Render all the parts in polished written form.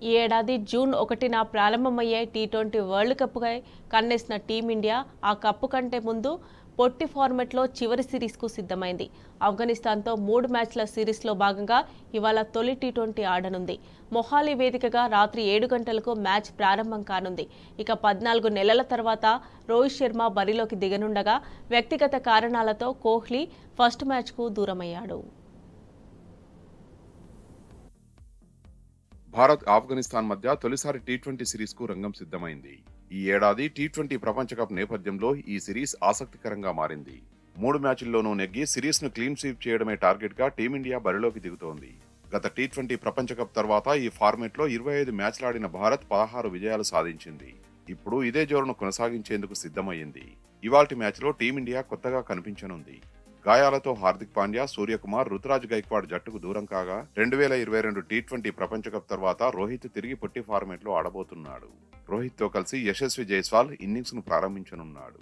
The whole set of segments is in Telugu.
ఈ ఏడాది జూన్ 1న ప్రారంభమయ్యే టీ20 వరల్డ్ కప్పై కన్నేసిన టీమిండియా ఆ కప్పు కంటే ముందు పొట్టి ఫార్మెట్లో చివరి సిరీస్కు సిద్ధమైంది. ఆఫ్ఘనిస్తాన్తో 3 మ్యాచ్ల సిరీస్లో భాగంగా ఇవాళ తొలి టీ20 ఆడనుంది. మొహాలీ వేదికగా రాత్రి 7 గంటలకు మ్యాచ్ ప్రారంభం కానుంది. ఇక 14 నెలల తర్వాత రోహిత్ శర్మ బరిలోకి దిగనుండగా వ్యక్తిగత కారణాలతో కోహ్లీ ఫస్ట్ మ్యాచ్కు దూరమయ్యాడు. భారత్ ఆఫ్ఘనిస్తాన్ మధ్య తొలిసారి టీ20 సిరీస్ కు రంగం సిద్ధమైంది. ఈ ఏడాది టీ20 ప్రపంచ కప్ నేపథ్యంలో ఈ సిరీస్ ఆసక్తికరంగా మారింది. 3 మ్యాచ్ల్లోనూ నెగ్గి సిరీస్ ను క్లీన్ స్వీప్ చేయడమే టార్గెట్ గా టీమిండియా బరిలోకి దిగుతోంది. గత టీ20 ప్రపంచ కప్ తర్వాత ఈ ఫార్మెట్ లో 25 మ్యాచ్లాడిన భారత్ 16 విజయాలు సాధించింది. ఇప్పుడు ఇదే జోరును కొనసాగించేందుకు సిద్ధమైంది. ఇవాల్టి మ్యాచ్ లో టీమిండియా కొత్తగా కనిపించనుంది. గాయాలతో హార్దిక్ పాండ్యా, సూర్యకుమార్, రుతురాజ్ గైక్వాడ్ జట్టుకు దూరం కాగా 2022 టీ20 ప్రపంచ కప్ తర్వాత రోహిత్ తిరిగి పొట్టి ఫార్మేట్ లో ఆడబోతున్నాడు. రోహిత్ తో కలిసి యశస్వి జైస్వాల్ ఇన్నింగ్స్ ను ప్రారంభించనున్నాడు.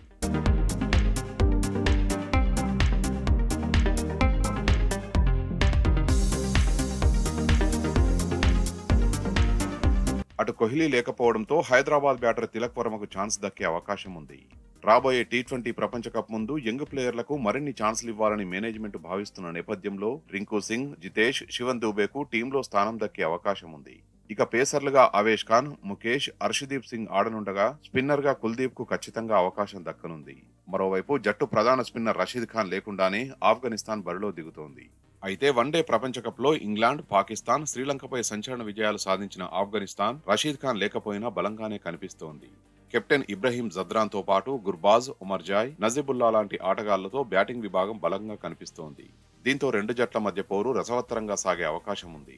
అటు కోహ్లీ లేకపోవడంతో హైదరాబాద్ బ్యాటర్ తిలక్ వర్మకు ఛాన్స్ దక్కే అవకాశం ఉంది. రాబోయే టీ20 ప్రపంచ కప్ ముందు యంగ్ ప్లేయర్లకు మరిన్ని ఛాన్సులు ఇవ్వాలని మేనేజ్మెంట్ భావిస్తున్న నేపథ్యంలో రింకు సింగ్, జితేష్, శివన్ దూబేకు టీంలో స్థానం దక్కే అవకాశం ఉంది. ఇక పేసర్లుగా అవేష్ ఖాన్, ముఖేష్, హర్షదీప్ సింగ్ ఆడనుండగా స్పిన్నర్ గా కుల్దీప్ కు ఖచ్చితంగా అవకాశం దక్కనుంది. మరోవైపు జట్టు ప్రధాన స్పిన్నర్ రషీద్ ఖాన్ లేకుండానే ఆఫ్ఘనిస్తాన్ బరిలో దిగుతోంది. అయితే వన్డే ప్రపంచ కప్ లో ఇంగ్లాండ్, పాకిస్తాన్, శ్రీలంకపై సంచలన విజయాలు సాధించిన ఆఫ్ఘనిస్తాన్ రషీద్ ఖాన్ లేకపోయినా బలంగానే కనిపిస్తోంది. కెప్టెన్ ఇబ్రహీం జద్రాన్ తో పాటు గుర్బాజ్, ఉమర్జాయ్, నజీబుల్లా లాంటి ఆటగాళ్లతో బ్యాటింగ్ విభాగం బలంగా కనిపిస్తోంది. దీంతో రెండు జట్ల మధ్య పోరు రసవత్తరంగా సాగే అవకాశం ఉంది.